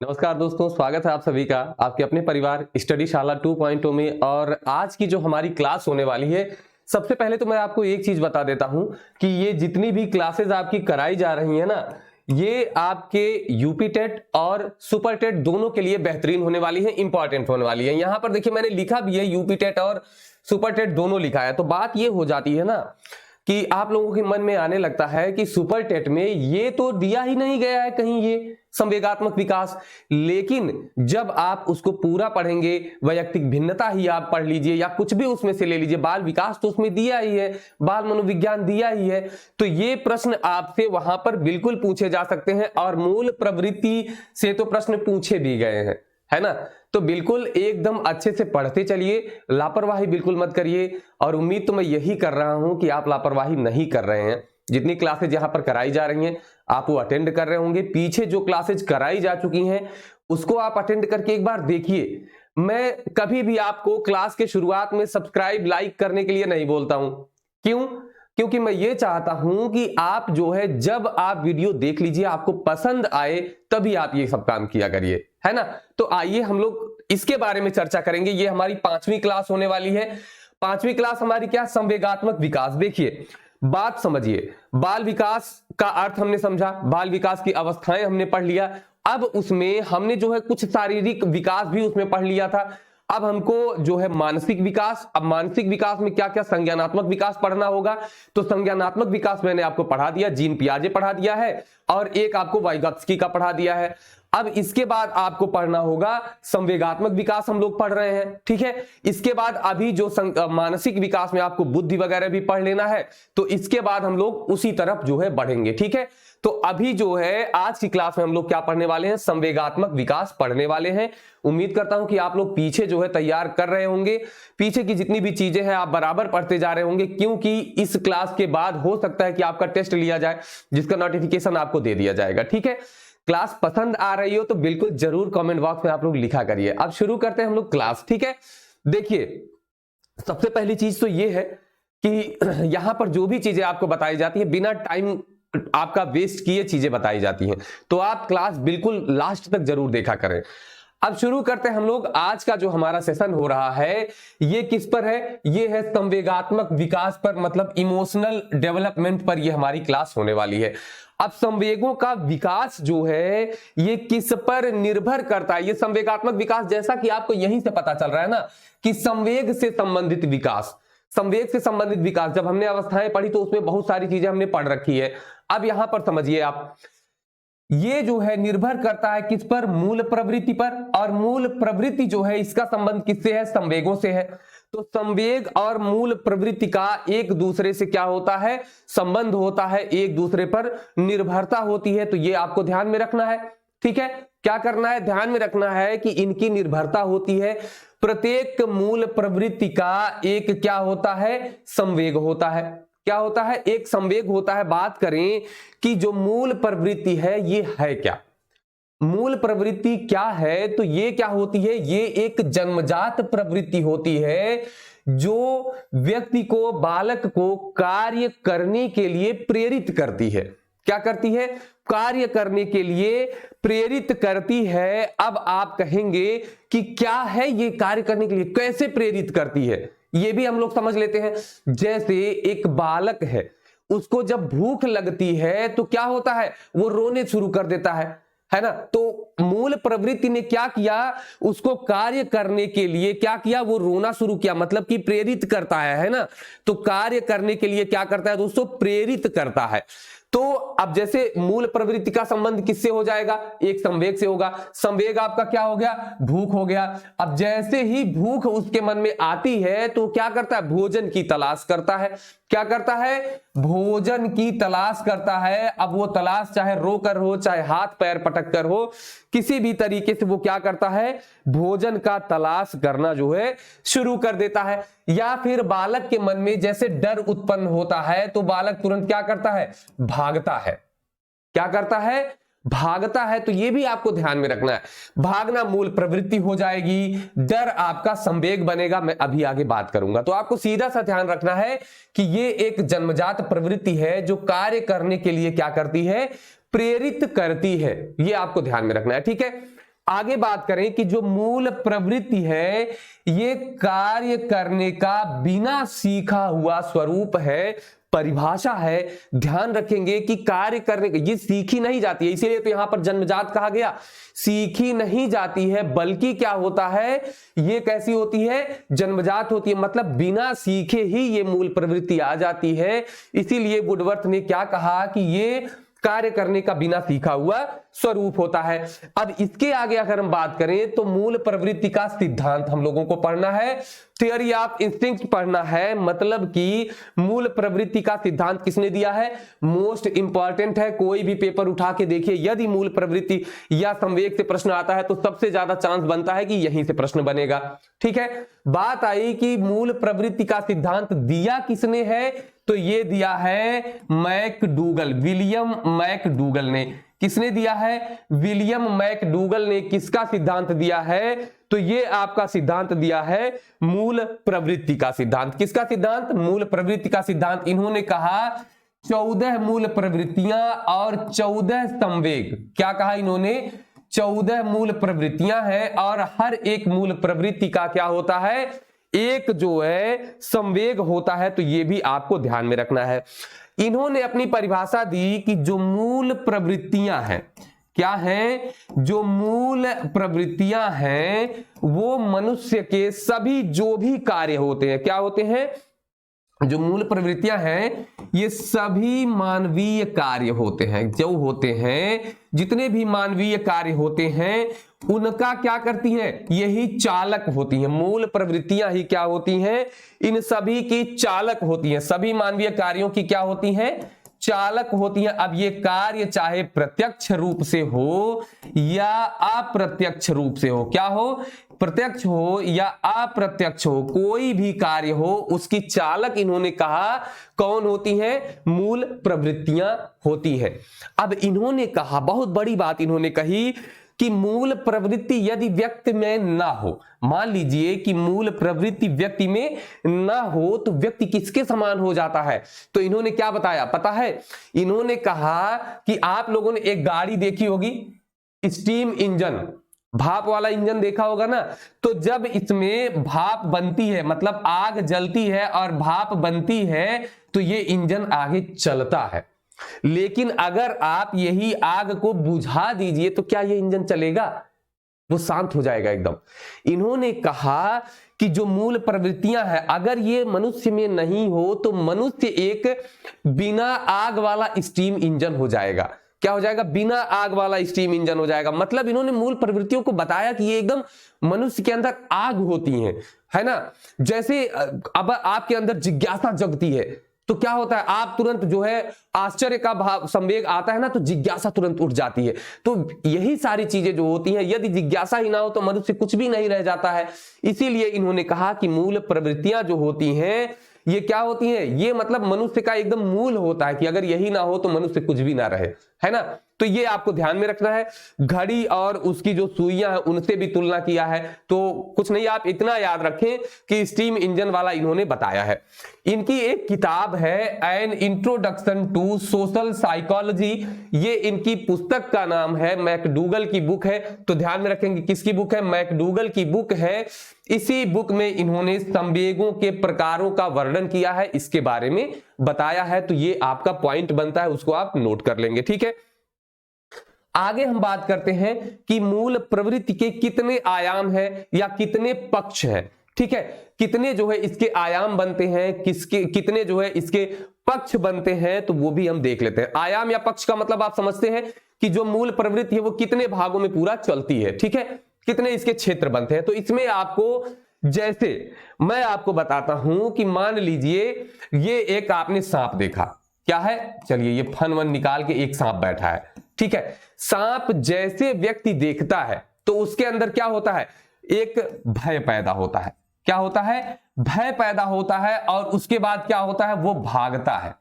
नमस्कार दोस्तों, स्वागत है आप सभी का आपके अपने परिवार स्टडी शाला 2.0 में। और आज की जो हमारी क्लास होने वाली है, सबसे पहले तो मैं आपको एक चीज बता देता हूं कि ये जितनी भी क्लासेस आपकी कराई जा रही है ना, ये आपके यूपी टेट और सुपर टेट दोनों के लिए बेहतरीन होने वाली है, इंपॉर्टेंट होने वाली है। यहां पर देखिए मैंने लिखा भी है यूपी टेट और सुपर टेट दोनों लिखा है। तो बात ये हो जाती है ना कि आप लोगों के मन में आने लगता है कि सुपर टेट में ये तो दिया ही नहीं गया है कहीं ये संवेगात्मक विकास, लेकिन जब आप उसको पूरा पढ़ेंगे, वैयक्तिक भिन्नता ही आप पढ़ लीजिए या कुछ भी उसमें से ले लीजिए, बाल विकास तो उसमें दिया ही है, बाल मनोविज्ञान दिया ही है, तो ये प्रश्न आपसे वहां पर बिल्कुल पूछे जा सकते हैं और मूल प्रवृत्ति से तो प्रश्न पूछे भी गए हैं, है ना। तो बिल्कुल एकदम अच्छे से पढ़ते चलिए, लापरवाही बिल्कुल मत करिए। और उम्मीद तो मैं यही कर रहा हूं कि आप लापरवाही नहीं कर रहे हैं। जितनी क्लासेज यहां पर कराई जा रही हैं आप वो अटेंड कर रहे होंगे। पीछे जो क्लासेज कराई जा चुकी हैं उसको आप अटेंड करके एक बार देखिए। मैं कभी भी आपको क्लास के शुरुआत में सब्सक्राइब लाइक करने के लिए नहीं बोलता हूं। क्यों? क्योंकि मैं ये चाहता हूं कि आप जो है जब आप वीडियो देख लीजिए, आपको पसंद आए, तभी आप ये सब काम किया करिए, है ना। तो आइए हम लोग इसके बारे में चर्चा करेंगे। ये हमारी 5वीं क्लास होने वाली है। 5वीं क्लास हमारी क्या? संवेगात्मक विकास। देखिए बात समझिए, बाल विकास का अर्थ हमने समझा, बाल विकास की अवस्थाएं हमने पढ़ लिया। अब उसमें हमने जो है कुछ शारीरिक विकास भी उसमें पढ़ लिया था। अब हमको जो है मानसिक विकास, अब मानसिक विकास में क्या क्या संज्ञानात्मक विकास पढ़ना होगा। तो संज्ञानात्मक विकास मैंने आपको पढ़ा दिया, जीन पियाजे पढ़ा दिया है और एक आपको वाइगॉत्स्की का पढ़ा दिया है। अब इसके बाद आपको पढ़ना होगा संवेगात्मक विकास, हम लोग पढ़ रहे हैं, ठीक है। इसके बाद अभी जो मानसिक विकास में आपको बुद्धि वगैरह भी पढ़ लेना है, तो इसके बाद हम लोग उसी तरफ जो है बढ़ेंगे, ठीक है। तो अभी जो है आज की क्लास में हम लोग क्या पढ़ने वाले हैं? संवेगात्मक विकास पढ़ने वाले हैं। उम्मीद करता हूं कि आप लोग पीछे जो है तैयार कर रहे होंगे, पीछे की जितनी भी चीजें हैं आप बराबर पढ़ते जा रहे होंगे, क्योंकि इस क्लास के बाद हो सकता है कि आपका टेस्ट लिया जाए जिसका नोटिफिकेशन आपको दे दिया जाएगा, ठीक है। क्लास पसंद आ रही हो तो बिल्कुल जरूर कमेंट बॉक्स में आप लोग लिखा करिए। अब शुरू करते हैं हम लोग क्लास, ठीक है। देखिए सबसे पहली चीज तो ये है कि यहां पर जो भी चीजें आपको बताई जाती है बिना टाइम आपका वेस्ट किए चीजें बताई जाती हैं, तो आप क्लास बिल्कुल लास्ट तक जरूर देखा करें। अब शुरू करते हैं हम लोग। आज का जो हमारा सेशन हो रहा है ये किस पर है? ये है संवेगात्मक विकास पर, मतलब इमोशनल डेवलपमेंट पर ये हमारी क्लास होने वाली है। अब संवेगों का विकास जो है ये किस पर निर्भर करता है? ये संवेगात्मक विकास, जैसा कि आपको यहीं से पता चल रहा है ना कि संवेग से संबंधित विकास, संवेग से संबंधित विकास, जब हमने अवस्थाएं पढ़ी तो उसमें बहुत सारी चीजें हमने पढ़ रखी है। अब यहां पर समझिए आप, ये जो है निर्भर करता है किस पर? मूल प्रवृत्ति पर। और मूल प्रवृत्ति जो है इसका संबंध किससे है? संवेगों से है। तो संवेग और मूल प्रवृत्ति का एक दूसरे से क्या होता है? संबंध होता है, एक दूसरे पर निर्भरता होती है। तो ये आपको ध्यान में रखना है, ठीक है। क्या करना है? ध्यान में रखना है कि इनकी निर्भरता होती है। प्रत्येक मूल प्रवृत्ति का एक क्या होता है? संवेग होता है। क्या होता है? एक संवेग होता है। बात करें कि जो मूल प्रवृत्ति है ये है क्या? मूल प्रवृत्ति क्या है? तो ये क्या होती है? ये एक जन्मजात प्रवृत्ति होती है जो व्यक्ति को, बालक को कार्य करने के लिए प्रेरित करती है। क्या करती है? कार्य करने के लिए प्रेरित करती है। अब आप कहेंगे कि क्या है ये कार्य करने के लिए, कैसे प्रेरित करती है? ये भी हम लोग समझ लेते हैं। जैसे एक बालक है, उसको जब भूख लगती है तो क्या होता है? वो रोने शुरू कर देता है ना। तो मूल प्रवृत्ति ने क्या किया? उसको कार्य करने के लिए क्या किया? वो रोना शुरू किया, मतलब कि प्रेरित करता है ना। तो कार्य करने के लिए क्या करता है दोस्तों? प्रेरित करता है। तो अब जैसे मूल प्रवृत्ति का संबंध किससे हो जाएगा? एक संवेग से होगा। संवेग आपका क्या हो गया? भूख हो गया। अब जैसे ही भूख उसके मन में आती है तो क्या करता है? भोजन की तलाश करता है। क्या करता है? भोजन की तलाश करता है। अब वो तलाश चाहे रोकर हो, चाहे हाथ पैर पटक कर हो, किसी भी तरीके से वो क्या करता है? भोजन का तलाश करना जो है शुरू कर देता है। या फिर बालक के मन में जैसे डर उत्पन्न होता है तो बालक तुरंत क्या करता है? भागता है। क्या करता है? भागता है। तो ये भी आपको ध्यान में रखना है। भागना मूल प्रवृत्ति हो जाएगी, डर आपका संवेग बनेगा। मैं अभी आगे बात करूंगा। तो आपको सीधा सा ध्यान रखना है कि ये एक जन्मजात प्रवृत्ति है जो कार्य करने के लिए क्या करती है? प्रेरित करती है। ये आपको ध्यान में रखना है, ठीक है। आगे बात करें कि जो मूल प्रवृत्ति है ये कार्य करने का बिना सीखा हुआ स्वरूप है, परिभाषा है। ध्यान रखेंगे कि कार्य करने का ये सीखी नहीं जाती है, इसीलिए तो यहां पर जन्मजात कहा गया, सीखी नहीं जाती है, बल्कि क्या होता है, ये कैसी होती है, जन्मजात होती है, मतलब बिना सीखे ही ये मूल प्रवृत्ति आ जाती है। इसीलिए वुडवर्थ ने क्या कहा कि ये कार्य करने का बिना सीखा हुआ स्वरूप होता है। अब इसके आगे अगर हम बात करें तो मूल प्रवृत्ति का सिद्धांत हम लोगों को पढ़ना है, थियरी ऑफ इंस्टिंक्ट पढ़ना है। मतलब कि मूल प्रवृत्ति का सिद्धांत किसने दिया है, मोस्ट इंपॉर्टेंट है। कोई भी पेपर उठा के देखिए, यदि मूल प्रवृत्ति या संवेग से प्रश्न आता है तो सबसे ज्यादा चांस बनता है कि यहीं से प्रश्न बनेगा। ठीक है, बात आई कि मूल प्रवृत्ति का सिद्धांत दिया किसने है, तो ये दिया है मैकडूगल, विलियम मैकडूगल ने। किसने दिया है, विलियम मैकडूगल ने किसका सिद्धांत दिया है, तो ये आपका सिद्धांत दिया है मूल प्रवृत्ति का सिद्धांत। किसका सिद्धांत, मूल प्रवृत्ति का सिद्धांत। इन्होंने कहा 14 मूल प्रवृत्तियां और 14 संवेग। क्या कहा इन्होंने, 14 मूल प्रवृत्तियां हैं और हर एक मूल प्रवृत्ति का क्या होता है, एक जो है संवेग होता है। तो ये भी आपको ध्यान में रखना है। इन्होंने अपनी परिभाषा दी कि जो मूल प्रवृत्तियां हैं, क्या हैं, जो मूल प्रवृत्तियां हैं वो मनुष्य के सभी जो भी कार्य होते हैं, क्या होते हैं, जो मूल प्रवृत्तियां हैं ये सभी मानवीय कार्य होते हैं, जो होते हैं जितने भी मानवीय कार्य होते हैं उनका क्या करती हैं, यही चालक होती हैं। मूल प्रवृत्तियां ही क्या होती हैं, इन सभी की चालक होती हैं, सभी मानवीय कार्यों की क्या होती हैं, चालक होती हैं। अब ये कार्य चाहे प्रत्यक्ष रूप से हो या अप्रत्यक्ष रूप से हो, क्या हो, प्रत्यक्ष हो या अप्रत्यक्ष हो, कोई भी कार्य हो उसकी चालक इन्होंने कहा कौन होती है, मूल प्रवृत्तियां होती है। अब इन्होंने कहा, बहुत बड़ी बात इन्होंने कही कि मूल प्रवृत्ति यदि व्यक्ति में ना हो, मान लीजिए कि मूल प्रवृत्ति व्यक्ति में ना हो तो व्यक्ति किसके समान हो जाता है, तो इन्होंने क्या बताया पता है, इन्होंने कहा कि आप लोगों ने एक गाड़ी देखी होगी, स्टीम इंजन, भाप वाला इंजन देखा होगा ना, तो जब इसमें भाप बनती है, मतलब आग जलती है और भाप बनती है तो ये इंजन आगे चलता है। लेकिन अगर आप यही आग को बुझा दीजिए तो क्या ये इंजन चलेगा, वो शांत हो जाएगा एकदम। इन्होंने कहा कि जो मूल प्रवृत्तियां हैं अगर ये मनुष्य में नहीं हो तो मनुष्य एक बिना आग वाला स्टीम इंजन हो जाएगा। क्या हो जाएगा, बिना आग वाला स्टीम इंजन हो जाएगा। मतलब इन्होंने मूल प्रवृत्तियों को बताया कि ये एकदम मनुष्य के अंदर आग होती है ना। जैसे अब आपके अंदर जिज्ञासा जगती है तो क्या होता है, आप तुरंत जो है आश्चर्य का भाव संवेग आता है ना, तो जिज्ञासा तुरंत उठ जाती है। तो यही सारी चीजें जो होती हैं, यदि जिज्ञासा ही ना हो तो मनुष्य कुछ भी नहीं रह जाता है। इसीलिए इन्होंने कहा कि मूल प्रवृत्तियां जो होती हैं ये क्या होती हैं, ये मतलब मनुष्य का एकदम मूल होता है कि अगर यही ना हो तो मनुष्य कुछ भी ना रहे, है ना। तो ये आपको ध्यान में रखना है। घड़ी और उसकी जो सुइयां हैं उनसे भी तुलना किया है, तो कुछ नहीं, आप इतना याद रखें कि स्टीम इंजन वाला इन्होंने बताया है। इनकी एक किताब है an introduction to social psychology, ये इनकी पुस्तक का नाम है, मैकडूगल की बुक है। तो ध्यान में रखेंगे किसकी बुक है, मैकडूगल की बुक है। इसी बुक में इन्होंने संवेगों के प्रकारों का वर्णन किया है, इसके बारे में बताया है। तो ये आपका पॉइंट बनता है, उसको आप नोट कर लेंगे, ठीक है। आगे हम बात करते हैं कि मूल प्रवृत्ति के कितने आयाम हैं या कितने पक्ष हैं, ठीक है। कितने जो है इसके आयाम बनते हैं, कितने जो है इसके पक्ष बनते हैं, तो वो भी हम देख लेते हैं। आयाम या पक्ष का मतलब आप समझते हैं कि जो मूल प्रवृत्ति है वो कितने भागों में पूरा चलती है, ठीक है, कितने इसके क्षेत्र बनते हैं। तो इसमें आपको, जैसे मैं आपको बताता हूं कि मान लीजिए ये एक आपने सांप देखा, क्या है, चलिए ये फन वन निकाल के एक सांप बैठा है, ठीक है। सांप जैसे व्यक्ति देखता है तो उसके अंदर क्या होता है, एक भय पैदा होता है। क्या होता है, भय पैदा होता है। और उसके बाद क्या होता है, वो भागता है।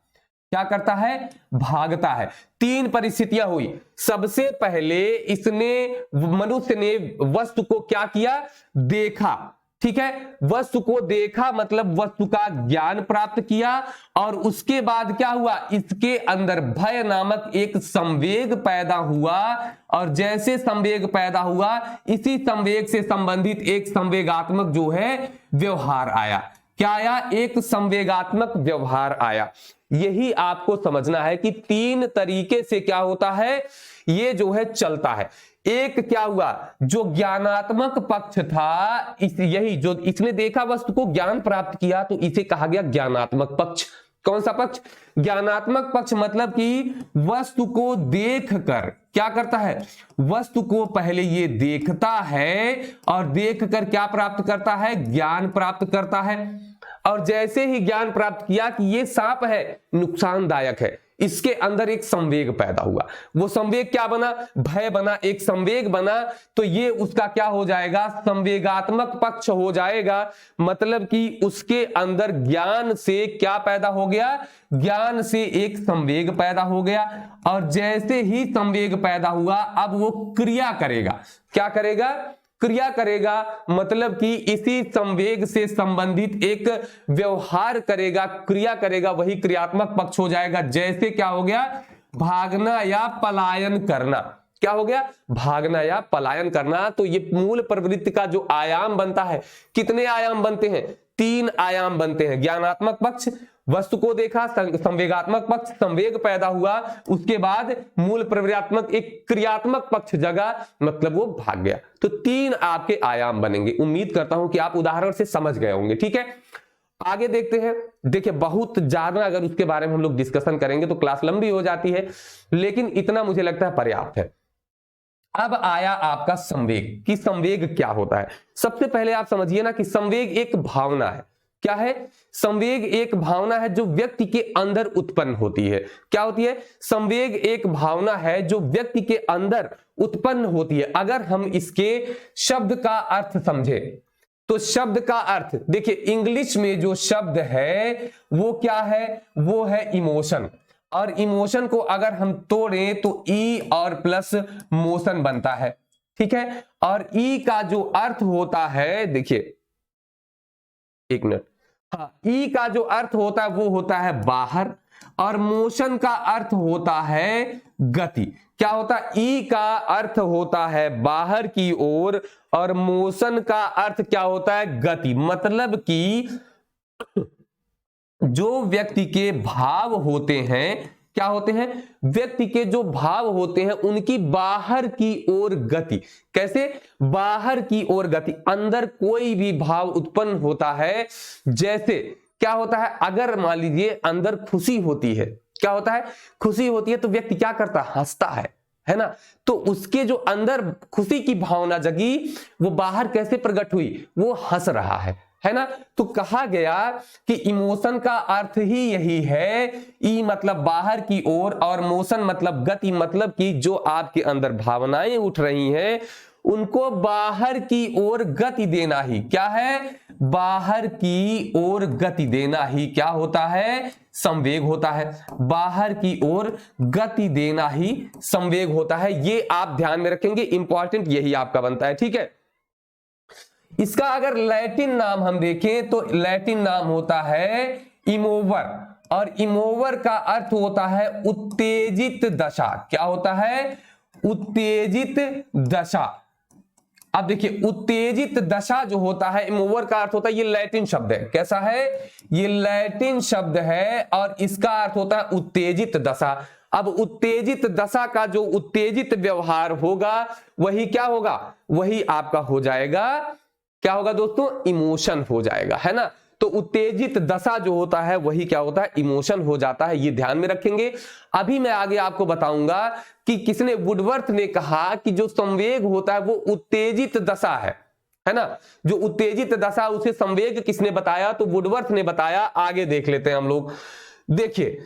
क्या करता है, भागता है। तीन परिस्थितियां हुई। सबसे पहले इसने, मनुष्य ने वस्तु को क्या किया, देखा, ठीक है, वस्तु को देखा मतलब वस्तु का ज्ञान प्राप्त किया, और उसके बाद क्या हुआ, इसके अंदर भय नामक एक संवेग पैदा हुआ, और जैसे संवेग पैदा हुआ इसी संवेग से संबंधित एक संवेगात्मक जो है व्यवहार आया। क्या आया, एक संवेगात्मक व्यवहार आया। यही आपको समझना है कि तीन तरीके से क्या होता है, ये जो है चलता है। एक क्या हुआ, जो ज्ञानात्मक पक्ष था, यही जो इसने देखा वस्तु को ज्ञान प्राप्त किया, तो इसे कहा गया ज्ञानात्मक पक्ष। कौन सा पक्ष, ज्ञानात्मक पक्ष, मतलब कि वस्तु को देखकर क्या करता है, वस्तु को पहले ये देखता है और देखकर क्या प्राप्त करता है, ज्ञान प्राप्त करता है। और जैसे ही ज्ञान प्राप्त किया कि ये सांप है, नुकसानदायक है, इसके अंदर एक संवेग पैदा हुआ। वो संवेग क्या बना, भय बना, एक संवेग बना, तो ये उसका क्या हो जाएगा, संवेगात्मक पक्ष हो जाएगा। मतलब कि उसके अंदर ज्ञान से क्या पैदा हो गया, ज्ञान से एक संवेग पैदा हो गया, और जैसे ही संवेग पैदा हुआ अब वो क्रिया करेगा। क्या करेगा, क्रिया करेगा, मतलब कि इसी संवेग से संबंधित एक व्यवहार करेगा, क्रिया करेगा, वही क्रियात्मक पक्ष हो जाएगा। जैसे क्या हो गया, भागना या पलायन करना। क्या हो गया, भागना या पलायन करना। तो ये मूल प्रवृत्ति का जो आयाम बनता है, कितने आयाम बनते हैं, तीन आयाम बनते हैं। ज्ञानात्मक पक्ष, वस्तु को देखा, संवेगात्मक पक्ष, संवेग पैदा हुआ, उसके बाद मूल प्रवृत्त्यात्मक एक क्रियात्मक पक्ष जगा, मतलब वो भाग गया। तो तीन आपके आयाम बनेंगे। उम्मीद करता हूं कि आप उदाहरण से समझ गए होंगे। ठीक है, आगे देखते हैं। देखिए, बहुत ज्यादा अगर उसके बारे में हम लोग डिस्कशन करेंगे तो क्लास लंबी हो जाती है, लेकिन इतना मुझे लगता है पर्याप्त है। अब आया आपका संवेग, कि संवेग क्या होता है। सबसे पहले आप समझिए ना कि संवेग एक भावना है। क्या है, संवेग एक भावना है जो व्यक्ति के अंदर उत्पन्न होती है। क्या होती है, संवेग एक भावना है जो व्यक्ति के अंदर उत्पन्न होती है। अगर हम इसके शब्द का अर्थ समझे तो शब्द का अर्थ देखिए, इंग्लिश में जो शब्द है वो क्या है, वो है इमोशन। और इमोशन को अगर हम तोड़ें तो ई और प्लस मोशन बनता है। ठीक है, और ई का जो अर्थ होता है, देखिए एक मिनट, हाँ, ई का जो अर्थ होता है वो होता है बाहर, और मोशन का अर्थ होता है गति। क्या होता है, ई का अर्थ होता है बाहर की ओर, और मोशन का अर्थ क्या होता है, गति। मतलब कि जो व्यक्ति के भाव होते हैं, क्या होते हैं, व्यक्ति के जो भाव होते हैं उनकी बाहर की ओर गति। कैसे, बाहर की ओर गति। अंदर कोई भी भाव उत्पन्न होता है, जैसे क्या होता है, अगर मान लीजिए अंदर खुशी होती है, क्या होता है, खुशी होती है तो व्यक्ति क्या करता है, हंसता है ना। तो उसके जो अंदर खुशी की भावना जगी, वो बाहर कैसे प्रकट हुई, वो हंस रहा है ना। तो कहा गया कि इमोशन का अर्थ ही यही है। ई मतलब बाहर की ओर, और मोशन मतलब गति, मतलब कि जो आपके अंदर भावनाएं उठ रही हैं उनको बाहर की ओर गति देना ही क्या है, बाहर की ओर गति देना ही क्या होता है, संवेग होता है। बाहर की ओर गति देना ही संवेग होता है। ये आप ध्यान में रखेंगे, इंपॉर्टेंट यही आपका बनता है। ठीक है, इसका अगर लैटिन नाम हम देखें तो लैटिन नाम होता है इमोवर, और इमोवर का अर्थ होता है उत्तेजित दशा। क्या होता है, उत्तेजित दशा। अब देखिए, उत्तेजित दशा जो होता है, इमोवर का अर्थ होता है, ये लैटिन शब्द है। कैसा है, ये लैटिन शब्द है, और इसका अर्थ होता है उत्तेजित दशा। अब उत्तेजित दशा का जो उत्तेजित व्यवहार होगा वही क्या होगा, वही आपका हो जाएगा, क्या होगा दोस्तों, इमोशन हो जाएगा, है ना। तो उत्तेजित दशा जो होता है वही क्या होता है, इमोशन हो जाता है। ये ध्यान में रखेंगे। अभी मैं आगे आपको बताऊंगा कि किसने, वुडवर्थ ने कहा कि जो संवेग होता है वो उत्तेजित दशा है ना। जो उत्तेजित दशा, उसे संवेग किसने बताया, तो वुडवर्थ ने बताया। आगे देख लेते हैं हम लोग। देखिए,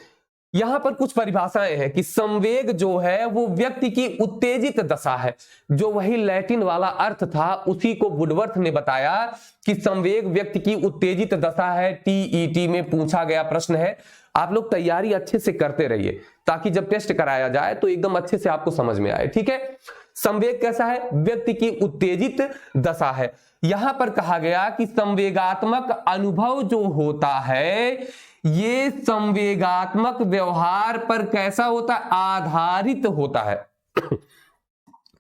यहां पर कुछ परिभाषाएं हैं कि संवेग जो है वो व्यक्ति की उत्तेजित दशा है। जो वही लैटिन वाला अर्थ था उसी को वुडवर्थ ने बताया कि संवेग व्यक्ति की उत्तेजित दशा है। टीईटी में पूछा गया प्रश्न है। आप लोग तैयारी अच्छे से करते रहिए ताकि जब टेस्ट कराया जाए तो एकदम अच्छे से आपको समझ में आए। ठीक है, संवेग कैसा है? व्यक्ति की उत्तेजित दशा है। यहां पर कहा गया कि संवेगात्मक अनुभव जो होता है ये संवेगात्मक व्यवहार पर कैसा होता है? आधारित होता है।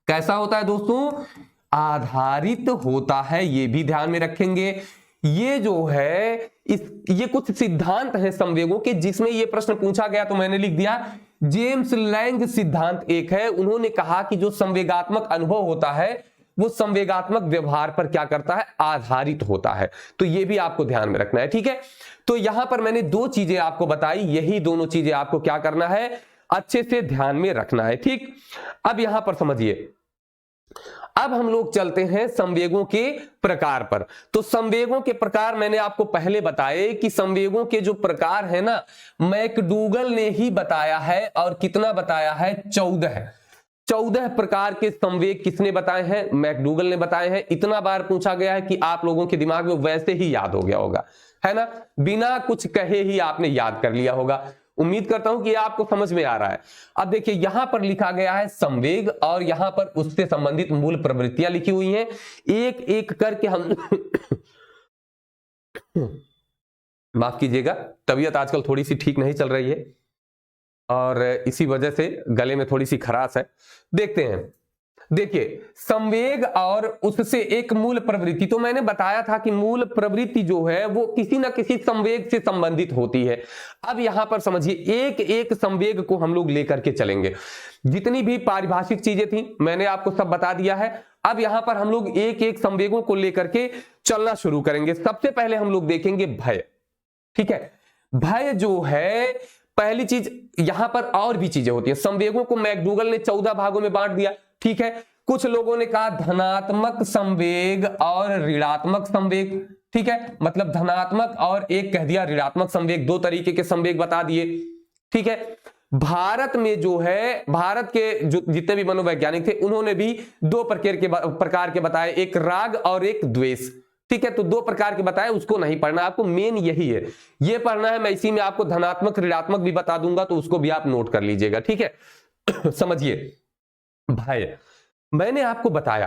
कैसा होता है दोस्तों? आधारित होता है। ये भी ध्यान में रखेंगे। ये जो है ये कुछ सिद्धांत हैं संवेगों के, जिसमें ये प्रश्न पूछा गया तो मैंने लिख दिया। जेम्स लैंग सिद्धांत एक है, उन्होंने कहा कि जो संवेगात्मक अनुभव होता है वो संवेगात्मक व्यवहार पर क्या करता है? आधारित होता है। तो ये भी आपको ध्यान में रखना है, ठीक है। तो यहां पर मैंने दो चीजें आपको बताई, यही दोनों चीजें आपको क्या करना है? अच्छे से ध्यान में रखना है, ठीक। अब यहां पर समझिए, अब हम लोग चलते हैं संवेगों के प्रकार पर। तो संवेगों के प्रकार मैंने आपको पहले बताए कि संवेगों के जो प्रकार है ना, मैकडूगल ने ही बताया है। और कितना बताया है? 14 प्रकार के संवेग किसने बताए हैं? मैकडूगल ने बताए हैं। इतना बार पूछा गया है कि आप लोगों के दिमाग में वैसे ही याद हो गया होगा, है ना, बिना कुछ कहे ही आपने याद कर लिया होगा। उम्मीद करता हूं कि आपको समझ में आ रहा है। अब देखिए यहां पर लिखा गया है संवेग, और यहां पर उससे संबंधित मूल प्रवृत्तियां लिखी हुई हैं। एक एक करके हम माफ कीजिएगा, तबीयत आजकल थोड़ी सी ठीक नहीं चल रही है और इसी वजह से गले में थोड़ी सी खराश है। देखते हैं, देखिए संवेग और उससे एक मूल प्रवृत्ति। तो मैंने बताया था कि मूल प्रवृत्ति जो है वो किसी ना किसी संवेग से संबंधित होती है। अब यहां पर समझिए, एक एक संवेग को हम लोग लेकर के चलेंगे। जितनी भी पारिभाषिक चीजें थी मैंने आपको सब बता दिया है। अब यहां पर हम लोग एक एक संवेगों को लेकर के चलना शुरू करेंगे। सबसे पहले हम लोग देखेंगे भय, ठीक है। भय जो है, पहली चीज, यहां पर और भी चीजें होती है। संवेगों को मैकडूगल ने 14 भागों में बांट दिया, ठीक है। कुछ लोगों ने कहा धनात्मक संवेग और ऋणात्मक संवेग, ठीक है, मतलब धनात्मक और एक कह दिया ऋणात्मक संवेग। दो तरीके के संवेग बता दिए, ठीक है। भारत में जो है, भारत के जो जितने भी मनोवैज्ञानिक थे उन्होंने भी दो प्रकार के बताए, एक राग और एक द्वेष, ठीक है। तो दो प्रकार के बताए, उसको नहीं पढ़ना, आपको मेन यही है, ये पढ़ना है। मैं इसी में आपको धनात्मक ऋणात्मक भी बता दूंगा, तो उसको भी आप नोट कर लीजिएगा, ठीक है। समझिए, भय, मैंने आपको बताया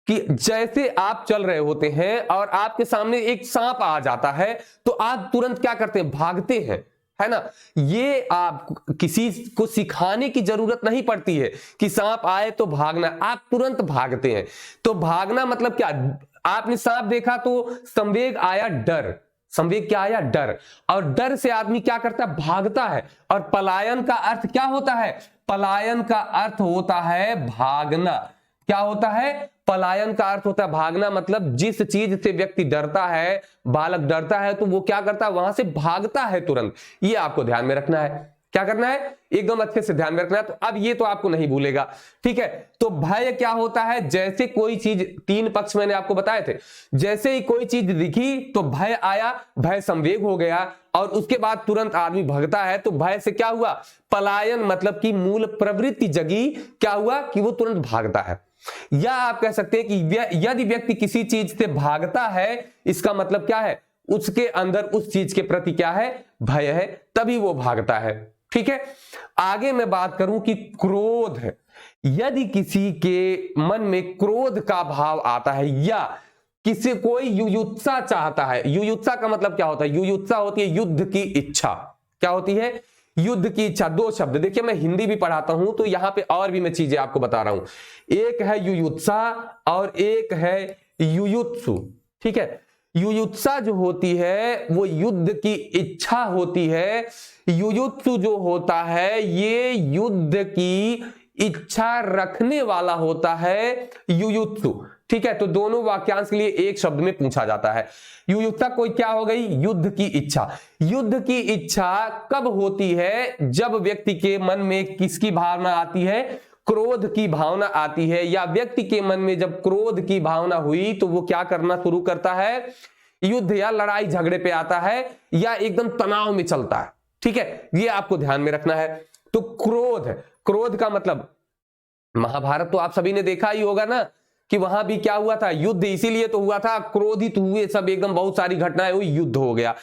कि जैसे आप चल रहे होते हैं और आपके सामने एक सांप आ जाता है तो आप तुरंत क्या करते हैं? भागते हैं, है ना। ये आप किसी को सिखाने की जरूरत नहीं पड़ती है कि सांप आए तो भागना, आप तुरंत भागते हैं। तो भागना मतलब क्या? आपने सांप देखा तो संवेग आया डर, संवेग क्या आया? डर। और डर से आदमी क्या करता है? भागता है। और पलायन का अर्थ क्या होता है? पलायन का अर्थ होता है भागना। क्या होता है? पलायन का अर्थ होता है भागना। मतलब जिस चीज से व्यक्ति डरता है, बालक डरता है, तो वो क्या करता है? वहां से भागता है तुरंत। ये आपको ध्यान में रखना है। क्या करना है? एकदम अच्छे से ध्यान में रखना है। तो अब ये तो आपको नहीं भूलेगा, ठीक है। तो भय क्या होता है? जैसे कोई चीज, तीन पक्ष मैंने आपको बताए थे, जैसे ही कोई चीज दिखी तो भय आया, भय संवेग हो गया और उसके बाद तुरंत आदमी भागता है। तो भय से क्या हुआ? पलायन, मतलब कि मूल प्रवृत्ति जगी। क्या हुआ? कि वो तुरंत भागता है। या आप कह सकते हैं कि यदि व्यक्ति किसी चीज से भागता है, इसका मतलब क्या है? उसके अंदर उस चीज के प्रति क्या है? भय है, तभी वो भागता है, ठीक है। आगे मैं बात करूं कि क्रोध, यदि किसी के मन में क्रोध का भाव आता है या किसी कोई युयुत्सा चाहता है, युयुत्सा का मतलब क्या होता है? युयुत्सा होती है युद्ध की इच्छा। क्या होती है? युद्ध की इच्छा। दो शब्द, देखिए मैं हिंदी भी पढ़ाता हूं तो यहां पे और भी मैं चीजें आपको बता रहा हूं। एक है युयुत्सा और एक है युयुत्सु, ठीक है। युयुत्सा जो होती है वो युद्ध की इच्छा होती है। युयुत्सु जो होता है ये युद्ध की इच्छा रखने वाला होता है, युयुत्सु, ठीक है। तो दोनों वाक्यांश के लिए एक शब्द में पूछा जाता है। युयुत्सा कोई क्या हो गई? युद्ध की इच्छा। युद्ध की इच्छा कब होती है? जब व्यक्ति के मन में किसकी भावना आती है? क्रोध की भावना आती है। या व्यक्ति के मन में जब क्रोध की भावना हुई तो वो क्या करना शुरू करता है? युद्ध या लड़ाई झगड़े पे आता है या एकदम तनाव में चलता है, ठीक है। ये आपको ध्यान में रखना है। तो क्रोध, क्रोध का मतलब, महाभारत तो आप सभी ने देखा ही होगा ना कि वहां भी क्या हुआ था? युद्ध इसीलिए तो हुआ था, क्रोधित हुए सब, एकदम बहुत सारी घटनाएं हुई, युद्ध हो गया।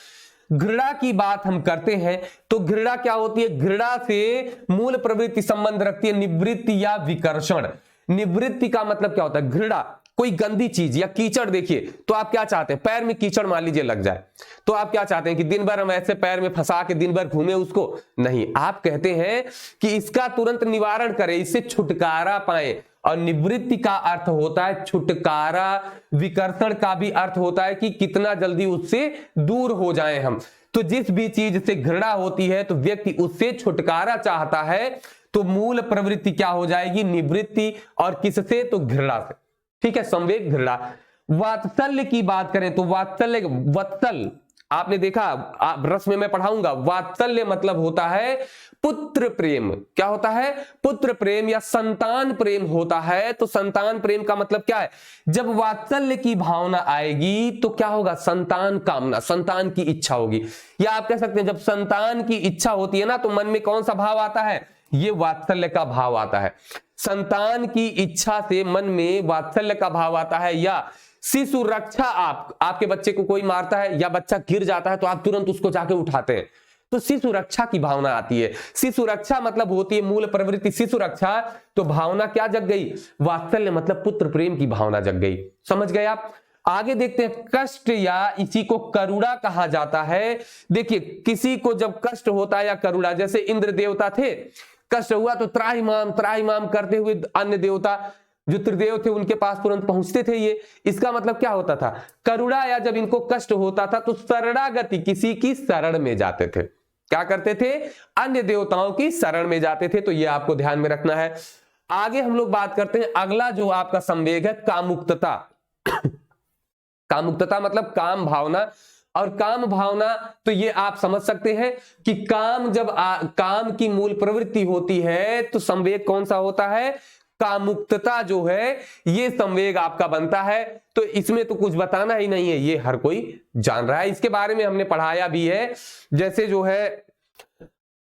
घृणा की बात हम करते हैं तो घृणा क्या होती है? घृणा से मूल प्रवृत्ति संबंध रखती है निवृत्ति या विकर्षण। निवृत्ति का मतलब क्या होता है? घृणा। कोई गंदी चीज या कीचड़ देखिए तो आप क्या चाहते हैं? पैर में कीचड़ मान लीजिए लग जाए तो आप क्या चाहते हैं कि दिन भर हम ऐसे पैर में फंसा के दिन भर घूमे उसको? नहीं, आप कहते हैं कि इसका तुरंत निवारण करें, इससे छुटकारा पाए। और निवृत्ति का अर्थ होता है छुटकारा, विकर्षण का भी अर्थ होता है कि कितना जल्दी उससे दूर हो जाए हम। तो जिस भी चीज से घृणा होती है तो व्यक्ति उससे छुटकारा चाहता है, तो मूल प्रवृत्ति क्या हो जाएगी? निवृत्ति। और किससे? तो घृणा से। ठीक है, संवेग, घृणा। वात्सल्य की बात करें तो वात्सल्य, वत्सल आपने देखा, आप रस में मैं पढ़ाऊंगा। वात्सल्य मतलब होता है पुत्र प्रेम। क्या होता है? पुत्र प्रेम या संतान प्रेम होता है। तो संतान प्रेम का मतलब क्या है? जब वात्सल्य की भावना आएगी तो क्या होगा? संतान कामना, संतान की इच्छा होगी। या आप कह सकते हैं जब संतान की इच्छा होती है ना तो मन में कौन सा भाव आता है? ये वात्सल्य का भाव आता है। संतान की इच्छा से मन में वात्सल्य का भाव आता है। या शिशु रक्षा, आपके बच्चे को कोई मारता है या बच्चा गिर जाता है तो आप तुरंत उसको जाके उठाते हैं, तो शिशु रक्षा की भावना आती है। शिशु रक्षा मतलब होती है मूल प्रवृत्ति शिशु रक्षा। तो भावना क्या जग गई? वात्सल्य मतलब पुत्र प्रेम की भावना जग गई। समझ गए आप? आगे देखते हैं, कष्ट या इसी को करुणा कहा जाता है। देखिए, किसी को जब कष्ट होता है या करुणा, जैसे इंद्र देवता थे, कष्ट हुआ तो त्राहिमाम करते हुए अन्य देवता जो त्रिदेव थे उनके पास तुरंत पहुंचते थे। ये इसका मतलब क्या होता था? करुणा। या जब इनको कष्ट होता था तो शरणागति, किसी की शरण में जाते थे। क्या करते थे? अन्य देवताओं की शरण में जाते थे। तो ये आपको ध्यान में रखना है। आगे हम लोग बात करते हैं, अगला जो आपका संवेग है कामुकता। कामुकता मतलब काम भावना। और काम भावना तो ये आप समझ सकते हैं कि काम जब काम की मूल प्रवृत्ति होती है तो संवेग कौन सा होता है? कामुकता जो है ये संवेग आपका बनता है। तो इसमें तो कुछ बताना ही नहीं है, ये हर कोई जान रहा है, इसके बारे में हमने पढ़ाया भी है। जैसे जो है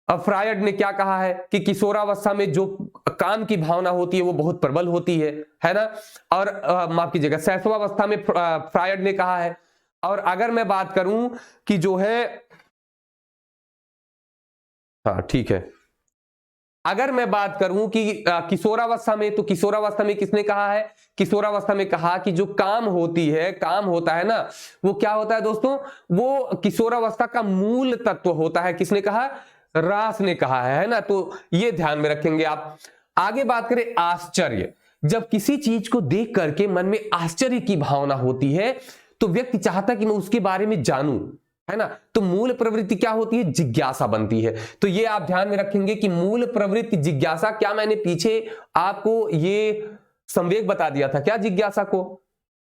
फ्रायड ने क्या कहा है कि किशोरावस्था में जो काम की भावना होती है वो बहुत प्रबल होती है ना। और माफ कीजिएगा, शैशवावस्था में फ्रायड ने कहा है। और अगर मैं बात करूं कि जो है, हाँ ठीक है, अगर मैं बात करूं कि किशोरावस्था में, तो किशोरावस्था में किसने कहा है? किशोरावस्था में कहा कि जो काम होती है, काम होता है ना, वो क्या होता है दोस्तों? वो किशोरावस्था का मूल तत्व होता है। किसने कहा? रास ने कहा है ना। तो ये ध्यान में रखेंगे आप। आगे बात करें आश्चर्य। जब किसी चीज को देख करके मन में आश्चर्य की भावना होती है तो व्यक्ति चाहता कि मैं उसके बारे में जानूं, है ना। तो मूल प्रवृत्ति क्या होती है? जिज्ञासा बनती है। तो ये आप ध्यान में रखेंगे कि मूल प्रवृत्ति जिज्ञासा। क्या मैंने पीछे आपको ये संवेग बता दिया था क्या जिज्ञासा को?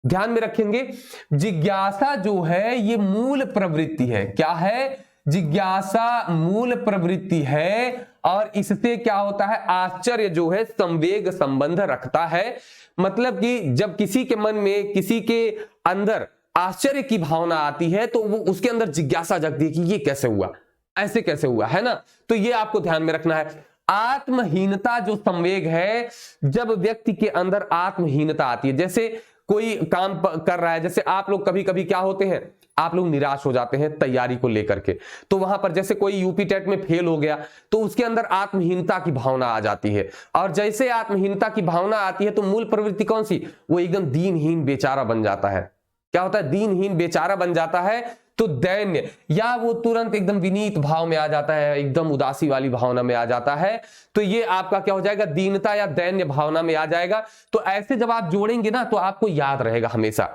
ध्यान में रखेंगे, जिज्ञासा जो है ये मूल प्रवृत्ति है। क्या है? जिज्ञासा मूल प्रवृत्ति है। और इससे क्या होता है? आश्चर्य जो है संवेग संबंध रखता है। मतलब कि जब किसी के मन में, किसी के अंदर आश्चर्य की भावना आती है तो वो उसके अंदर जिज्ञासा जगती है कि ये कैसे हुआ, ऐसे कैसे हुआ, है ना। तो ये आपको ध्यान में रखना है। आत्महीनता जो संवेग है, जब व्यक्ति के अंदर आत्महीनता आती है, जैसे कोई काम कर रहा है, जैसे आप लोग कभी कभी क्या होते हैं, आप लोग निराश हो जाते हैं तैयारी को लेकर के। तो वहां पर जैसे कोई यूपी टेट में फेल हो गया तो उसके अंदर आत्महीनता की भावना आ जाती है। और जैसे आत्महीनता की भावना आती है तो मूल प्रवृत्ति कौन सी? वो एकदम दीनहीन बेचारा बन जाता है। क्या होता है? दीनहीन बेचारा बन जाता है। तो दैन्य, या वो तुरंत एकदम विनीत भाव में आ जाता है, एकदम उदासी वाली भावना में आ जाता है। तो ये आपका क्या हो जाएगा? दीनता या दैन्य भावना में आ जाएगा। तो ऐसे जब आप जोड़ेंगे ना तो आपको याद रहेगा हमेशा।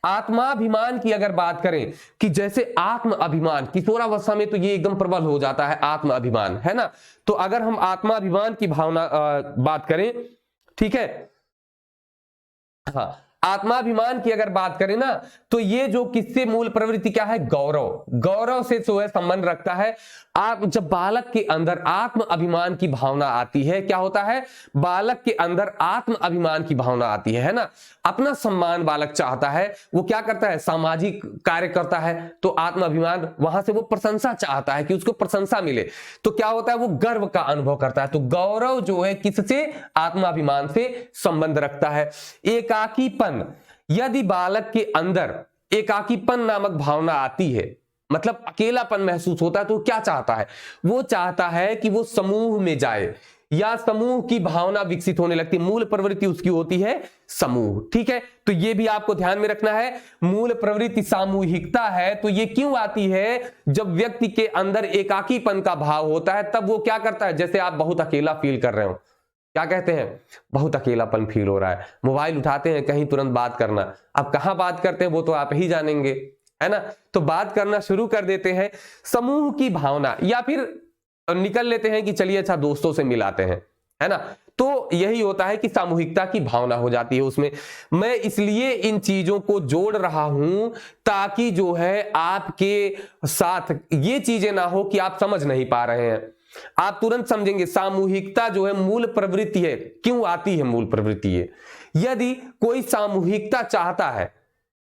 आत्माभिमान की अगर बात करें कि जैसे आत्म अभिमान, किशोरावस्था में तो ये एकदम प्रबल हो जाता है आत्म अभिमान, है ना। तो अगर हम आत्माभिमान की भावना बात करें, ठीक है, हाँ, आत्माभिमान की अगर बात करें ना तो ये जो किससे मूल प्रवृत्ति क्या है? गौरव। गौरव से जो है संबंध रखता है। आप जब बालक के अंदर आत्म अभिमान की भावना आती है, क्या होता है? बालक के अंदर आत्म अभिमान की भावना आती है ना। अपना सम्मान बालक चाहता है, वो क्या करता है? सामाजिक कार्य करता है। तो आत्म अभिमान, वहां से वो प्रशंसा चाहता है कि उसको प्रशंसा मिले। तो क्या होता है? वो गर्व का अनुभव करता है। तो गौरव जो है किससे? आत्माभिमान से संबंध रखता है। एकाकीपन, यदि बालक के अंदर एकाकीपन नामक भावना आती है, मतलब अकेलापन महसूस होता है, तो क्या चाहता है? वो चाहता है कि वो समूह में जाए, या समूह की भावना विकसित होने लगती है। मूल प्रवृत्ति उसकी होती है समूह। ठीक है, तो ये भी आपको ध्यान में रखना है। मूल प्रवृत्ति सामूहिकता है, तो ये क्यों आती है? जब व्यक्ति के अंदर एकाकीपन का भाव होता है तब वो क्या करता है, जैसे आप बहुत अकेला फील कर रहे हो, क्या कहते हैं, बहुत अकेलापन फील हो रहा है, मोबाइल उठाते हैं कहीं तुरंत बात करना। अब कहां बात करते हैं वो तो आप ही जानेंगे, है ना। तो बात करना शुरू कर देते हैं, समूह की भावना, या फिर निकल लेते हैं कि चलिए अच्छा दोस्तों से मिलाते हैं, है ना। तो यही होता है कि सामूहिकता की भावना हो जाती है उसमें। मैं इसलिए इन चीजों को जोड़ रहा हूं ताकि जो है आपके साथ ये चीजें ना हो कि आप समझ नहीं पा रहे हैं। आप तुरंत समझेंगे सामूहिकता जो है मूल प्रवृत्ति है। क्यों आती है मूल प्रवृत्ति है? यदि कोई सामूहिकता चाहता है,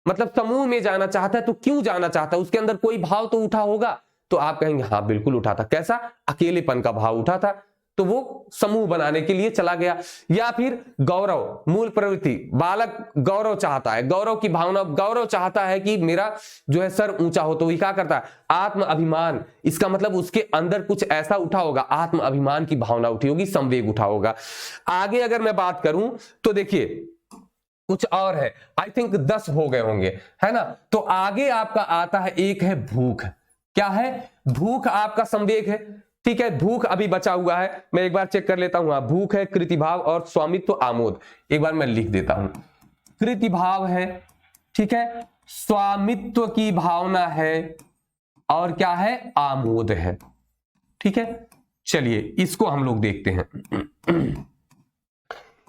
मतलब समूह में जाना चाहता है, तो क्यों जाना चाहता है? उसके अंदर कोई भाव तो उठा होगा। तो आप कहेंगे हाँ बिल्कुल उठा था। कैसा? अकेलेपन का भाव उठा था, तो वो समूह बनाने के लिए चला गया। या फिर गौरव, मूल प्रवृत्ति, बालक गौरव चाहता है, गौरव की भावना, गौरव चाहता है कि मेरा जो है सर ऊंचा हो, तो वो क्या करता है, आत्म अभिमान। इसका मतलब उसके अंदर कुछ ऐसा उठा होगा, आत्म अभिमान की भावना उठी होगी, संवेग उठा होगा। आगे अगर मैं बात करूं तो देखिए कुछ और है, आई थिंक 10 हो गए होंगे, है ना। तो आगे आपका आता है, एक है भूख। क्या है? भूख आपका संवेग है। ठीक है, भूख अभी बचा हुआ है, मैं एक बार चेक कर लेता हूं। भूख है, कृतिभाव और स्वामित्व आमोद। एक बार मैं लिख देता हूं, कृतिभाव है, ठीक है, स्वामित्व की भावना है, और क्या है, आमोद है। ठीक है, चलिए इसको हम लोग देखते हैं।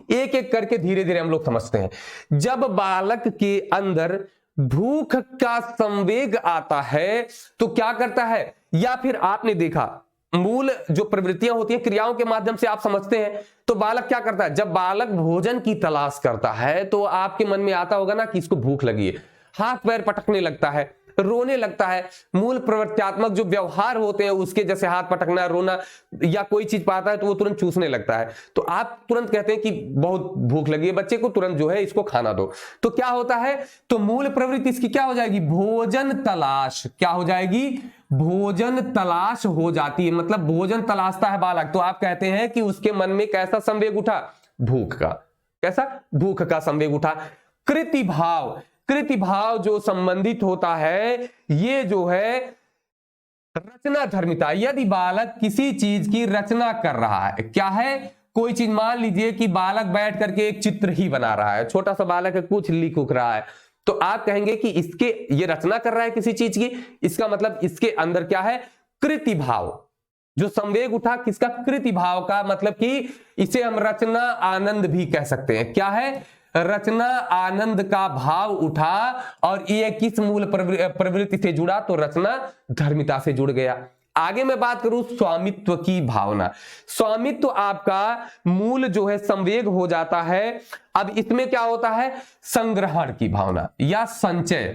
एक एक करके धीरे धीरे हम लोग समझते हैं। जब बालक के अंदर भूख का संवेग आता है तो क्या करता है, या फिर आपने देखा मूल जो प्रवृत्तियां होती हैं क्रियाओं के माध्यम से आप समझते हैं, तो बालक क्या करता है, जब बालक भोजन की तलाश करता है तो आपके मन में आता होगा ना कि इसको भूख लगी है, हाथ पैर पटकने लगता है, रोने लगता है। मूल प्रवृत्त्यात्मक जो व्यवहार होते हैं उसके, जैसे हाथ पटकना, रोना, या कोई चीज पाता है तो वो तुरंत चूसने लगता है, तो आप तुरंत कहते हैं कि बहुत भूख लगी है, बच्चे को तुरंत जो है इसको खाना दो। तो क्या होता है, तो मूल प्रवृत्ति इसकी क्या हो जाएगी, भोजन तलाश। क्या हो जाएगी, भोजन तलाश हो जाती है। मतलब भोजन तलाशता है बालक, तो आप कहते हैं कि उसके मन में कैसा संवेग उठा, भूख का। कैसा? भूख का संवेग उठा। कृतिभाव, कृतिभाव जो संबंधित होता है, ये जो है रचना धर्मिता। यदि बालक किसी चीज की रचना कर रहा है, क्या है, कोई चीज, मान लीजिए कि बालक बैठ करके एक चित्र ही बना रहा है, छोटा सा बालक है, कुछ लिख उख रहा है, तो आप कहेंगे कि इसके, ये रचना कर रहा है किसी चीज की, इसका मतलब इसके अंदर क्या है, कृतिभाव। जो संवेग उठा किसका, कृतिभाव का, मतलब कि इसे हम रचना आनंद भी कह सकते हैं। क्या है, रचना आनंद का भाव उठा, और ये किस मूल प्रवृत्ति से जुड़ा, तो रचना धर्मिता से जुड़ गया। आगे मैं बात करूं स्वामित्व की भावना। स्वामित्व आपका मूल जो है संवेग हो जाता है। अब इसमें क्या होता है, संग्रहण की भावना या संचय।